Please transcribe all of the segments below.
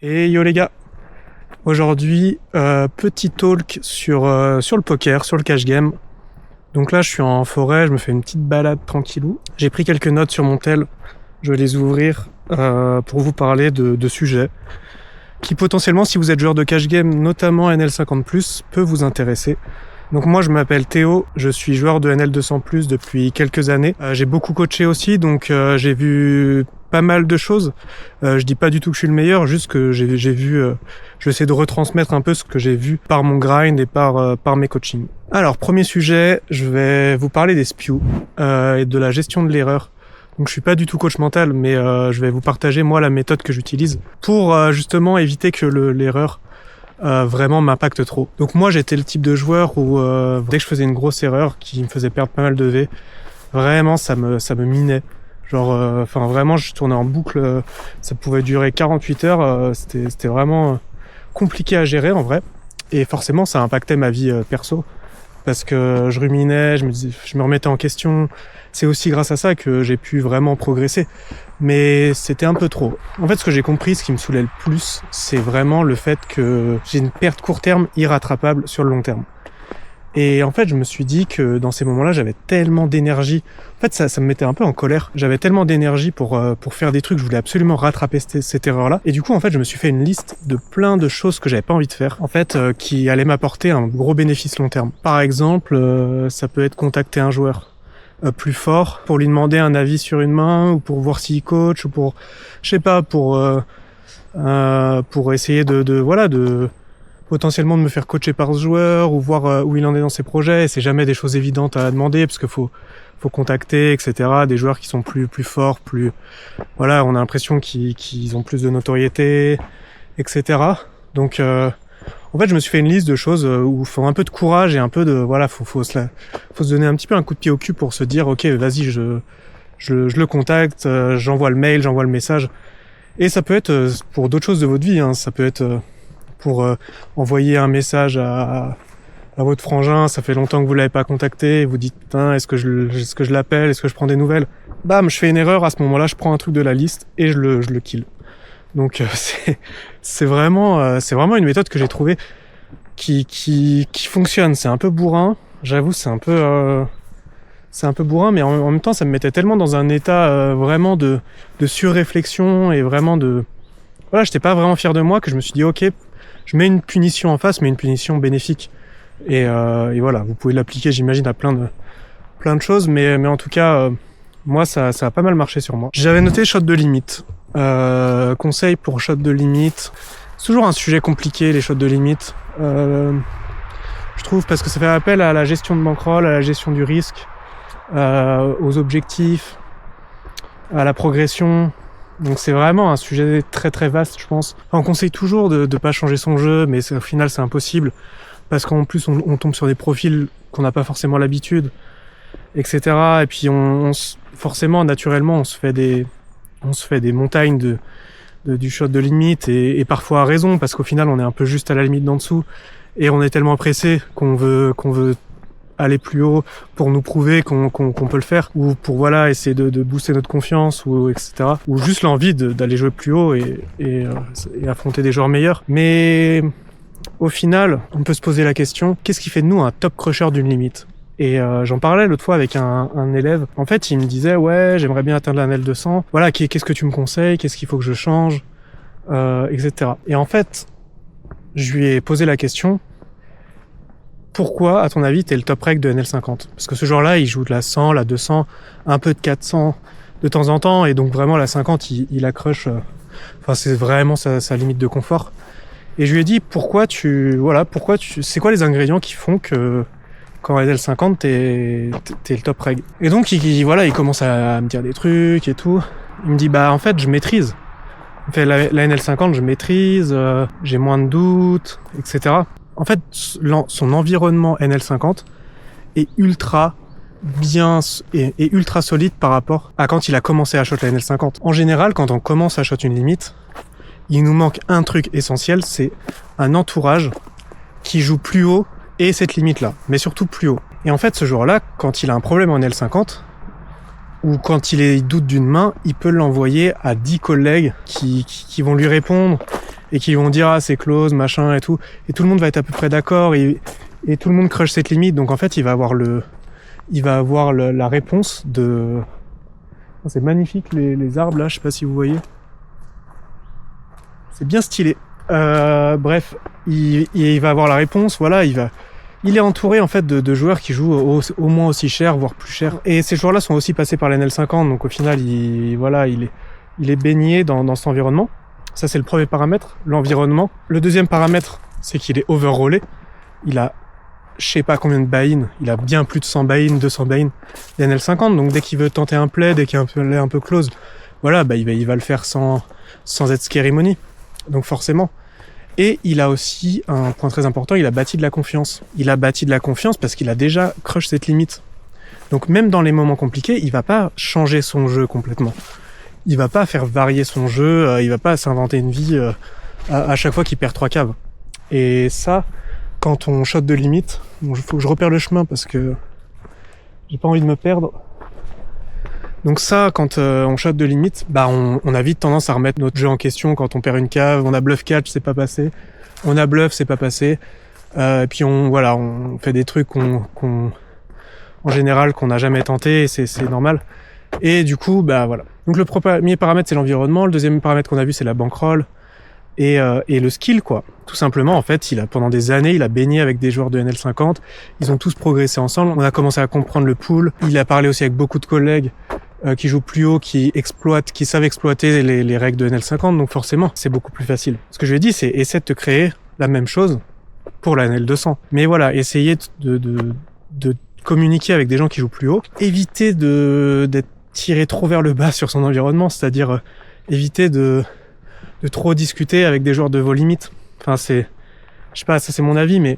Et yo les gars, aujourd'hui petit talk sur le poker, sur le cash game. Donc là je suis en forêt, je me fais une petite balade tranquillou. J'ai pris quelques notes sur mon tel, je vais les ouvrir pour vous parler de sujets qui potentiellement, si vous êtes joueur de cash game, notamment NL50+, peut vous intéresser. Donc moi je m'appelle Théo, je suis joueur de NL200+ depuis quelques années. J'ai beaucoup coaché aussi, donc j'ai vu pas mal de choses. Je dis pas du tout que je suis le meilleur, juste que j'ai vu, je vais essayer de retransmettre un peu ce que j'ai vu par mon grind et par mes coachings. Alors premier sujet, je vais vous parler des SPIW et de la gestion de l'erreur. Donc je suis pas du tout coach mental, mais je vais vous partager moi la méthode que j'utilise pour justement éviter que l'erreur vraiment m'impacte trop. Donc moi j'étais le type de joueur où dès que je faisais une grosse erreur qui me faisait perdre pas mal de V, vraiment ça me minait. Genre vraiment je tournais en boucle, ça pouvait durer 48 heures, c'était vraiment compliqué à gérer en vrai. Et forcément ça impactait ma vie perso parce que je ruminais, je me remettais en question. C'est aussi grâce à ça que j'ai pu vraiment progresser. Mais c'était un peu trop. En fait, ce que j'ai compris, ce qui me saoulait le plus, c'est vraiment le fait que j'ai une perte court terme irrattrapable sur le long terme. Et en fait, je me suis dit que dans ces moments-là, j'avais tellement d'énergie. En fait, ça me mettait un peu en colère. J'avais tellement d'énergie pour faire des trucs. Je voulais absolument rattraper cette erreur-là. Et du coup, en fait, je me suis fait une liste de plein de choses que j'avais pas envie de faire. En fait, qui allaient m'apporter un gros bénéfice long terme. Par exemple, ça peut être contacter un joueur plus fort pour lui demander un avis sur une main ou pour voir s'il coach ou pour, je sais pas, pour essayer de potentiellement de me faire coacher par ce joueur ou voir où il en est dans ses projets. Et c'est jamais des choses évidentes à demander parce que faut contacter, etc. Des joueurs qui sont plus forts, on a l'impression qu'ils ont plus de notoriété, etc. Donc en fait, je me suis fait une liste de choses où il faut un peu de courage et un peu de faut se donner un petit peu un coup de pied au cul pour se dire ok, vas-y, je le contacte, j'envoie le mail, j'envoie le message. Et ça peut être pour d'autres choses de votre vie, hein. Ça peut être pour envoyer un message à votre frangin, ça fait longtemps que vous l'avez pas contacté, et vous dites putain, est-ce que je l'appelle, est-ce que je prends des nouvelles. Bam, je fais une erreur, à ce moment-là, je prends un truc de la liste et je le kill. Donc c'est vraiment une méthode que j'ai trouvée qui fonctionne. C'est un peu bourrin, j'avoue, c'est un peu bourrin, mais en même temps ça me mettait tellement dans un état vraiment de surréflexion et vraiment j'étais pas vraiment fier de moi que je me suis dit ok, je mets une punition en face, mais une punition bénéfique. Et voilà, vous pouvez l'appliquer, j'imagine, à plein de choses, mais en tout cas moi ça a pas mal marché sur moi. J'avais noté shot de limite. Conseil pour shot de limite. C'est toujours un sujet compliqué, les shots de limite. Je trouve, parce que ça fait appel à la gestion de bankroll, à la gestion du risque, aux objectifs, à la progression. Donc c'est vraiment un sujet très très vaste, je pense. Enfin, on conseille toujours de pas changer son jeu, mais au final c'est impossible parce qu'en plus on tombe sur des profils qu'on n'a pas forcément l'habitude, etc. Et puis forcément, naturellement, on se fait des montagnes du shot de limite et parfois à raison parce qu'au final on est un peu juste à la limite d'en dessous et on est tellement pressé qu'on veut aller plus haut pour nous prouver qu'on peut le faire ou pour essayer de booster notre confiance ou etc. Ou juste l'envie d'aller jouer plus haut et affronter des joueurs meilleurs. Mais au final, on peut se poser la question, qu'est-ce qui fait de nous un top crusher d'une limite ? Et j'en parlais l'autre fois avec un élève. En fait, il me disait ouais, j'aimerais bien atteindre la NL200. Voilà, qu'est-ce que tu me conseilles ? Qu'est-ce qu'il faut que je change ? Etc. Et en fait, je lui ai posé la question, pourquoi, à ton avis, t'es le top reg de NL50 ? Parce que ce joueur-là, il joue de la 100, la 200, un peu de 400 de temps en temps, et donc vraiment la 50, il la crush. C'est vraiment sa limite de confort. Et je lui ai dit c'est quoi les ingrédients qui font que quand NL50, t'es le top reg. Et donc, il commence à me dire des trucs et tout. Il me dit, en fait, je maîtrise. En fait, la NL50, je maîtrise, j'ai moins de doutes, etc. En fait, son environnement NL50 est ultra bien et ultra solide par rapport à quand il a commencé à shot la NL50. En général, quand on commence à shot une limite, il nous manque un truc essentiel, c'est un entourage qui joue plus haut et cette limite-là, mais surtout plus haut. Et en fait, ce joueur-là, quand il a un problème en L50, ou quand il doute d'une main, il peut l'envoyer à 10 collègues qui vont lui répondre et qui vont dire c'est close, machin et tout, et tout le monde va être à peu près d'accord et tout le monde crush cette limite. Donc en fait il va avoir la réponse de... C'est magnifique les arbres là, je sais pas si vous voyez. C'est bien stylé. Bref, il va avoir la réponse, voilà, il est entouré en fait de joueurs qui jouent au moins aussi cher, voire plus cher. Et ces joueurs-là sont aussi passés par l'NL50, donc au final, il est baigné dans cet environnement. Ça, c'est le premier paramètre, l'environnement. Le deuxième paramètre, c'est qu'il est overrollé. Il a, je sais pas combien de buy-in, il a bien plus de 100 buy-in, 200 buy-in d'NL50, donc dès qu'il veut tenter un play, dès qu'il est un peu close, voilà, il va le faire sans être scary money. Donc forcément. Et il a aussi un point très important, il a bâti de la confiance. Il a bâti de la confiance parce qu'il a déjà crush cette limite. Donc même dans les moments compliqués, il va pas changer son jeu complètement. Il va pas faire varier son jeu, il va pas s'inventer une vie à chaque fois qu'il perd 3 caves. Et ça, quand on shot de limite, il faut que je repère le chemin parce que j'ai pas envie de me perdre. Donc ça, quand on shot de limite, on a vite tendance à remettre notre jeu en question quand on perd une cave. On a bluff catch, c'est pas passé. On a bluff, c'est pas passé. Et puis on fait des trucs en général qu'on n'a jamais tenté, et c'est normal. Et du coup, voilà. Donc le premier paramètre, c'est l'environnement. Le deuxième paramètre qu'on a vu, c'est la bankroll et le skill, quoi. Tout simplement, en fait, pendant des années, il a baigné avec des joueurs de NL50. Ils ont tous progressé ensemble. On a commencé à comprendre le pool. Il a parlé aussi avec beaucoup de collègues qui jouent plus haut, qui savent exploiter les règles de NL50. Donc forcément, c'est beaucoup plus facile. Ce que je lui ai dit, c'est essaie de te créer la même chose pour la NL200. Mais voilà, essayer de communiquer avec des gens qui jouent plus haut. Éviter d'être tiré trop vers le bas sur son environnement, c'est-à-dire éviter de trop discuter avec des joueurs de vos limites. Enfin, je sais pas, ça c'est mon avis, mais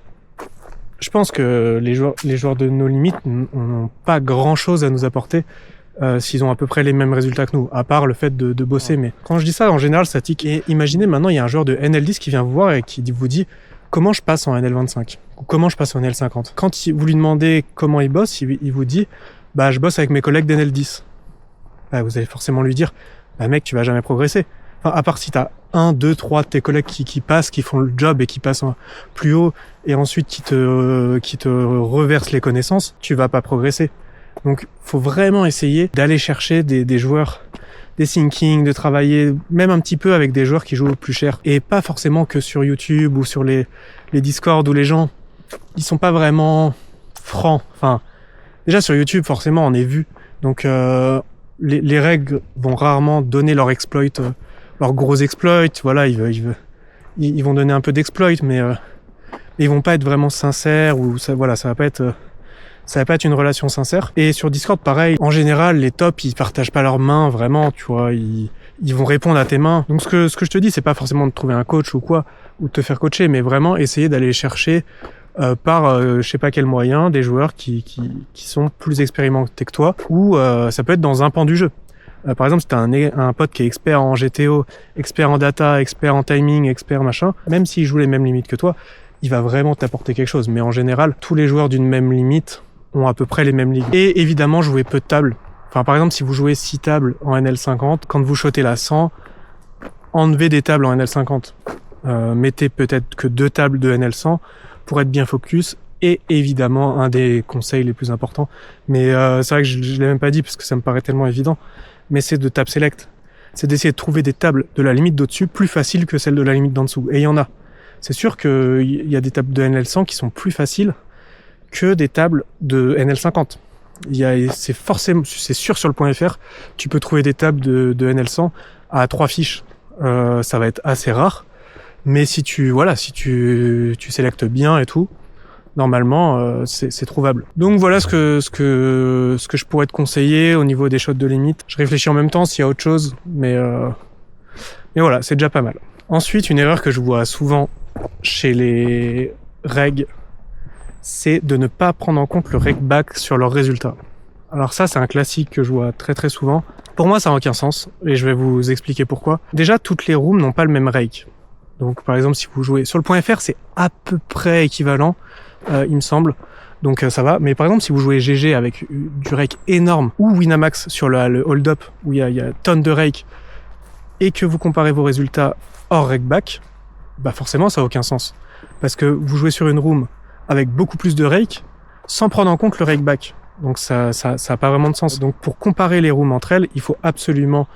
je pense que les joueurs de nos limites n'ont pas grand-chose à nous apporter s'ils ont à peu près les mêmes résultats que nous, à part le fait de bosser. Mais quand je dis ça, en général, ça tique. Et imaginez maintenant, il y a un joueur de NL10 qui vient vous voir et qui vous dit comment je passe en NL25 ou comment je passe en NL50. Quand vous lui demandez comment il bosse, il vous dit je bosse avec mes collègues d'NL10. Vous allez forcément lui dire mec, tu vas jamais progresser. Enfin, à part si t'as 1, 2, 3 de tes collègues qui passent, qui font le job et qui passent plus haut, et ensuite qui te reversent les connaissances, tu vas pas progresser. Donc, faut vraiment essayer d'aller chercher des joueurs, des thinkings, de travailler même un petit peu avec des joueurs qui jouent plus cher. Et pas forcément que sur YouTube ou sur les Discord où les gens, ils sont pas vraiment francs. Enfin, déjà sur YouTube, forcément, on est vu. Donc, les règles vont rarement donner leur exploit, leurs gros exploits. Voilà, ils vont donner un peu d'exploit, mais ils vont pas être vraiment sincères, ou ça va pas être une relation sincère. Et sur Discord, pareil, en général, les tops, ils partagent pas leurs mains, vraiment, tu vois, ils vont répondre à tes mains. Donc ce que je te dis, c'est pas forcément de trouver un coach ou quoi, ou de te faire coacher, mais vraiment essayer d'aller chercher par je sais pas quel moyen des joueurs qui sont plus expérimentés que toi, ou ça peut être dans un pan du jeu. Par exemple, si t'as un pote qui est expert en GTO, expert en data, expert en timing, expert machin, même s'il joue les mêmes limites que toi, il va vraiment t'apporter quelque chose. Mais en général, tous les joueurs d'une même limite ont à peu près les mêmes ligues. Et évidemment, jouer peu de tables. Enfin, par exemple, si vous jouez 6 tables en NL50, quand vous shotez la 100, enlevez des tables en NL50. Mettez peut-être que 2 tables de NL100 pour être bien focus. Et évidemment, un des conseils les plus importants, mais c'est vrai que je l'ai même pas dit parce que ça me paraît tellement évident, mais c'est de tab select. C'est d'essayer de trouver des tables de la limite d'au-dessus plus faciles que celles de la limite d'en dessous. Et il y en a. C'est sûr qu'il y a des tables de NL100 qui sont plus faciles que des tables de NL50. C'est sûr sur le point .fr, tu peux trouver des tables de NL100 à 3 fiches. Ça va être assez rare, mais si tu sélectes bien et tout, normalement, c'est trouvable. Donc voilà ce que je pourrais te conseiller au niveau des shots de limite. Je réfléchis en même temps s'il y a autre chose, mais voilà, c'est déjà pas mal. Ensuite, une erreur que je vois souvent chez les regs, c'est de ne pas prendre en compte le reg back sur leurs résultats. Alors ça, c'est un classique que je vois très très souvent. Pour moi, ça n'a aucun sens, et je vais vous expliquer pourquoi. Déjà, toutes les rooms n'ont pas le même rake. Donc par exemple, si vous jouez sur le point .fr, c'est à peu près équivalent, il me semble. Donc ça va. Mais par exemple, si vous jouez GG avec du rake énorme, ou Winamax sur le hold-up, où il y a tonnes de rake, et que vous comparez vos résultats hors rake back, bah forcément ça a aucun sens. Parce que vous jouez sur une room avec beaucoup plus de rake, sans prendre en compte le rake back. Donc ça a pas vraiment de sens. Donc pour comparer les rooms entre elles, il faut absolument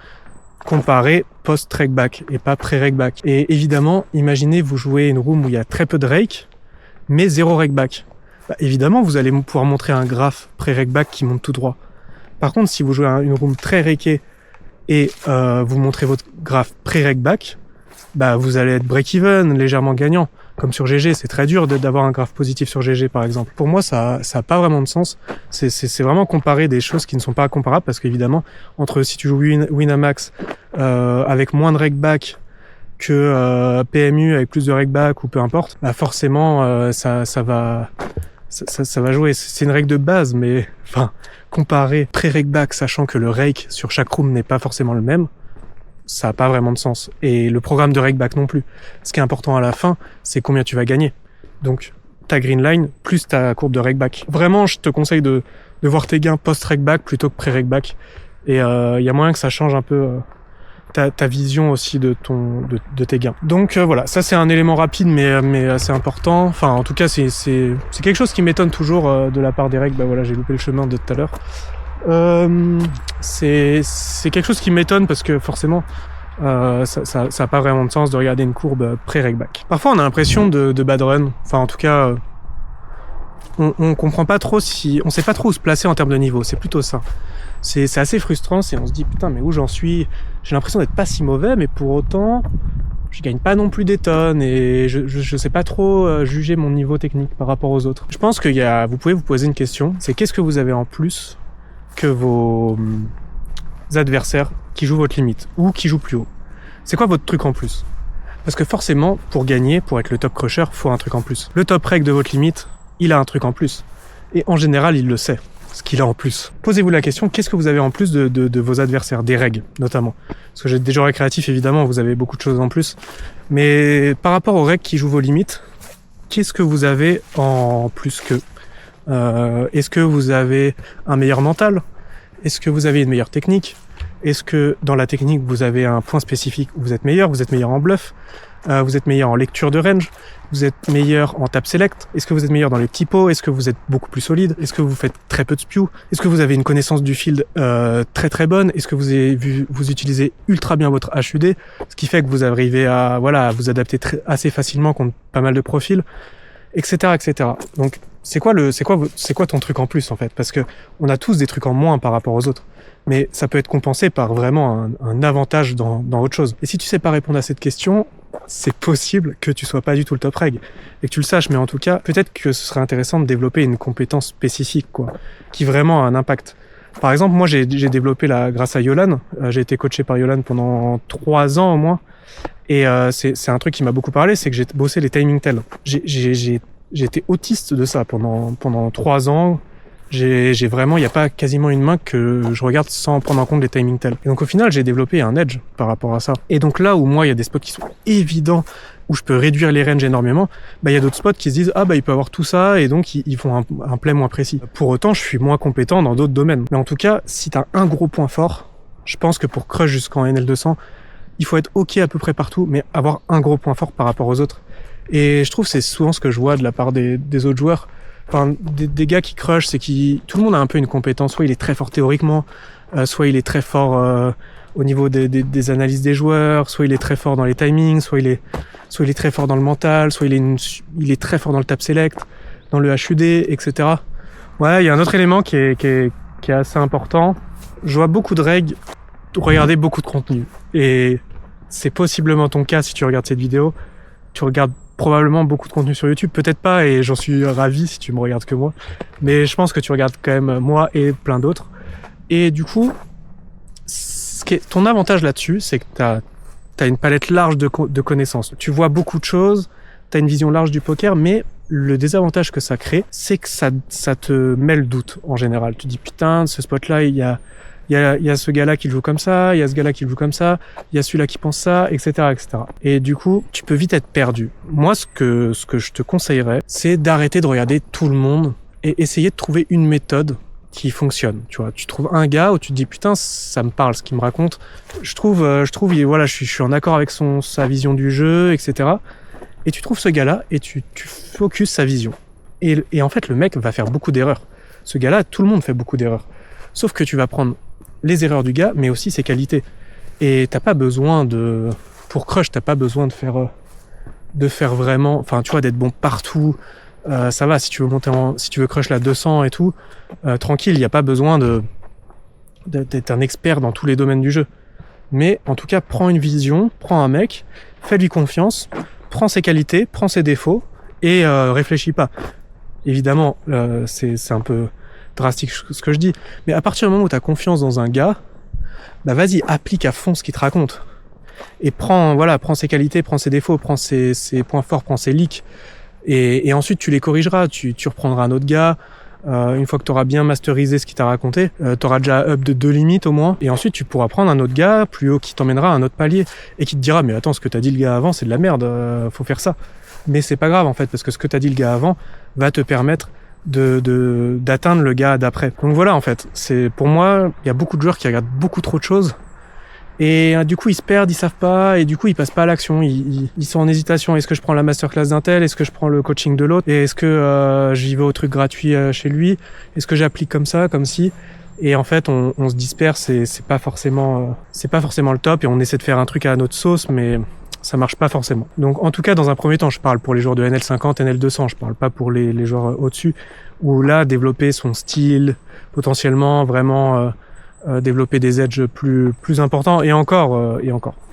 comparer post-rake back et pas pré-rake back. Et évidemment, imaginez vous jouez une room où il y a très peu de rake, mais zéro rake back. Bah, évidemment, vous allez pouvoir montrer un graphe pré-rake back qui monte tout droit. Par contre, si vous jouez une room très rakée et vous montrez votre graphe pré-rake back, bah vous allez être break-even, légèrement gagnant. Comme sur GG, c'est très dur d'avoir un graphe positif sur GG par exemple. Pour moi, ça a pas vraiment de sens. C'est vraiment comparer des choses qui ne sont pas comparables parce qu'évidemment, entre si tu joues Winamax avec moins de rake back que PMU avec plus de rake back ou peu importe, bah forcément ça va jouer. C'est une règle de base, mais enfin comparer pré-rake back sachant que le rake sur chaque room n'est pas forcément le même, ça n'a pas vraiment de sens. Et le programme de rake back non plus. Ce qui est important à la fin, c'est combien tu vas gagner. Donc, ta green line plus ta courbe de rake back. Vraiment, je te conseille de voir tes gains post-rake back plutôt que pré-rake back. Et il y a moyen que ça change un peu ta vision aussi de tes gains. Donc voilà, ça c'est un élément rapide mais assez important. Enfin, en tout cas, c'est quelque chose qui m'étonne toujours de la part des règles. Bah voilà, j'ai loupé le chemin de tout à l'heure. C'est quelque chose qui m'étonne parce que forcément ça a pas vraiment de sens de regarder une courbe pré-rake back. Parfois on a l'impression de bad run, enfin en tout cas on comprend pas trop on sait pas trop où se placer en termes de niveau, c'est plutôt ça. C'est assez frustrant, on se dit putain mais où j'en suis, j'ai l'impression d'être pas si mauvais mais pour autant je gagne pas non plus des tonnes et je sais pas trop juger mon niveau technique par rapport aux autres. Je pense vous pouvez vous poser une question, c'est qu'est-ce que vous avez en plus que vos adversaires qui jouent votre limite ou qui jouent plus haut. C'est quoi votre truc en plus? Parce que forcément, pour gagner, pour être le top crusher, faut un truc en plus. Le top reg de votre limite, il a un truc en plus. Et en général, il le sait, ce qu'il a en plus. Posez-vous la question, qu'est-ce que vous avez en plus de vos adversaires, des regs notamment? Parce que j'ai des joueurs récréatifs, évidemment, vous avez beaucoup de choses en plus. Mais par rapport aux regs qui jouent vos limites, qu'est-ce que vous avez en plus qu'eux? Est-ce que vous avez un meilleur mental? Est-ce que vous avez une meilleure technique? Est-ce que dans la technique vous avez un point spécifique où vous êtes meilleur en bluff? Vous êtes meilleur en lecture de range? Vous êtes meilleur en tap select? Est-ce que vous êtes meilleur dans les petits pots? Est-ce que vous êtes beaucoup plus solide? Est-ce que vous faites très peu de spew? Est-ce que vous avez une connaissance du field très très bonne? Est-ce que vous utilisez ultra bien votre HUD? Ce qui fait que vous arrivez à vous adapter assez facilement contre pas mal de profils, etc., etc. Donc c'est quoi ton truc en plus en fait? Parce que on a tous des trucs en moins par rapport aux autres, mais ça peut être compensé par vraiment un avantage dans autre chose. Et si tu sais pas répondre à cette question, c'est possible que tu sois pas du tout le top reg et que tu le saches, mais en tout cas peut-être que ce serait intéressant de développer une compétence spécifique qui vraiment a un impact. Par exemple, moi j'ai développé grâce à Yolan, j'ai été coaché par Yolan pendant 3 ans au moins, et c'est un truc qui m'a beaucoup parlé, c'est que j'ai bossé les timing tells. J'ai été autiste de ça pendant 3 ans. J'ai vraiment, il n'y a pas quasiment une main que je regarde sans prendre en compte les timing tells. Et donc au final, j'ai développé un edge par rapport à ça. Et donc là où moi, il y a des spots qui sont évidents, où je peux réduire les ranges énormément, il y a d'autres spots qui se disent il peut avoir tout ça, et donc ils font un play moins précis. Pour autant, je suis moins compétent dans d'autres domaines. Mais en tout cas, si t'as un gros point fort, je pense que pour crush jusqu'en NL200, il faut être ok à peu près partout, mais avoir un gros point fort par rapport aux autres. Et je trouve que c'est souvent ce que je vois de la part des autres joueurs. Enfin, des gars qui crush, tout le monde a un peu une compétence. Soit il est très fort théoriquement, soit il est très fort au niveau des analyses des joueurs, soit il est très fort dans les timings, soit il est très fort dans le mental, soit il est très fort dans le tap select, dans le HUD, etc. Ouais, il y a un autre élément qui est assez important. Je vois beaucoup de règles regarder beaucoup de contenu. Et c'est possiblement ton cas si tu regardes cette vidéo. Tu regardes probablement beaucoup de contenu sur YouTube, peut-être pas, et j'en suis ravi si tu me regardes que moi, mais je pense que tu regardes quand même moi et plein d'autres. Et du coup, ton avantage là-dessus, c'est que t'as une palette large de connaissances. Tu vois beaucoup de choses, t'as une vision large du poker, mais le désavantage que ça crée, c'est que ça te met le doute en général. Tu dis putain, ce spot-là, il y a ce gars-là qui le joue comme ça, il y a ce gars-là qui le joue comme ça, il y a celui-là qui pense ça, etc., etc. Et du coup, tu peux vite être perdu. Moi, ce que je te conseillerais, c'est d'arrêter de regarder tout le monde et essayer de trouver une méthode qui fonctionne. Tu vois, tu trouves un gars où tu te dis putain, ça me parle ce qu'il me raconte. Je trouve, je suis en accord avec sa vision du jeu, etc. et tu trouves ce gars-là et tu focuses sa vision. Et en fait, le mec va faire beaucoup d'erreurs. Ce gars-là, tout le monde fait beaucoup d'erreurs. Sauf que tu vas prendre les erreurs du gars, mais aussi ses qualités. Et t'as pas besoin pour crush, t'as pas besoin de faire vraiment, enfin, tu vois, d'être bon partout. Ça va, si tu veux crush la 200 et tout, tranquille, il n'y a pas besoin d'être un expert dans tous les domaines du jeu. Mais en tout cas, prends une vision, prends un mec, fais-lui confiance, prends ses qualités, prends ses défauts et réfléchis pas. Évidemment, c'est un peu drastique ce que je dis, mais à partir du moment où tu as confiance dans un gars, bah vas-y, applique à fond ce qu'il te raconte. Et prends ses qualités, prends ses défauts, prends ses points forts, prends ses leaks. Et ensuite, tu les corrigeras, tu reprendras un autre gars. Une fois que tu auras bien masterisé ce qu'il t'a raconté, tu auras déjà up de 2 limites au moins, et ensuite tu pourras prendre un autre gars plus haut qui t'emmènera à un autre palier, et qui te dira mais attends, ce que t'as dit le gars avant c'est de la merde, faut faire ça. Mais c'est pas grave en fait, parce que ce que t'as dit le gars avant va te permettre d'atteindre le gars d'après. Donc voilà, en fait, pour moi, il y a beaucoup de joueurs qui regardent beaucoup trop de choses, et du coup ils se perdent, ils savent pas, et du coup ils passent pas à l'action, ils sont en hésitation. Est-ce que je prends la masterclass d'un tel, est-ce que je prends le coaching de l'autre, et est-ce que j'y vais au truc gratuit chez lui, est-ce que j'applique comme ça, comme si. Et en fait on se disperse, et c'est pas forcément le top, et on essaie de faire un truc à notre sauce, mais ça marche pas forcément. Donc en tout cas, dans un premier temps, je parle pour les joueurs de NL50, NL200, je parle pas pour les joueurs au-dessus, où là développer son style, potentiellement vraiment développer des edges plus importants, et encore.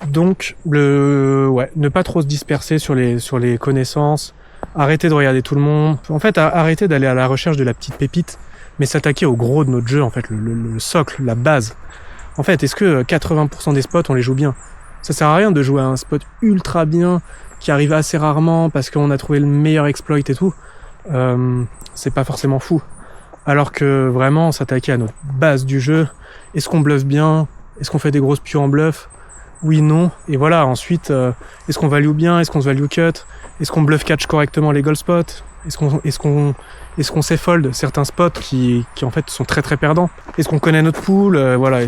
Donc ne pas trop se disperser sur les connaissances, arrêter de regarder tout le monde, en fait arrêter d'aller à la recherche de la petite pépite, mais s'attaquer au gros de notre jeu, en fait, le socle, la base. En fait, est-ce que 80% des spots on les joue bien? Ça sert à rien de jouer à un spot ultra bien qui arrive assez rarement parce qu'on a trouvé le meilleur exploit et tout. C'est pas forcément fou. Alors que vraiment s'attaquer à notre base du jeu, est-ce qu'on bluffe bien? Est-ce qu'on fait des grosses pions en bluff? Oui, non. Et voilà, ensuite, est-ce qu'on value bien? Est-ce qu'on se value cut? Est-ce qu'on bluff catch correctement les goal spots? Est-ce qu'on sait fold certains spots qui en fait sont très très perdants? Est-ce qu'on connaît notre pool? Voilà,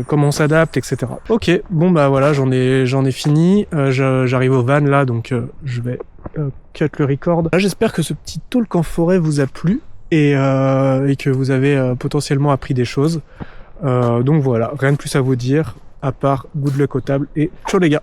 comment on s'adapte, etc. Ok, bon bah voilà, j'en ai fini. J'arrive au van là, donc je vais cut le record. Là, j'espère que ce petit talk en forêt vous a plu et que vous avez potentiellement appris des choses. Donc voilà, rien de plus à vous dire, à part good luck au table et ciao les gars.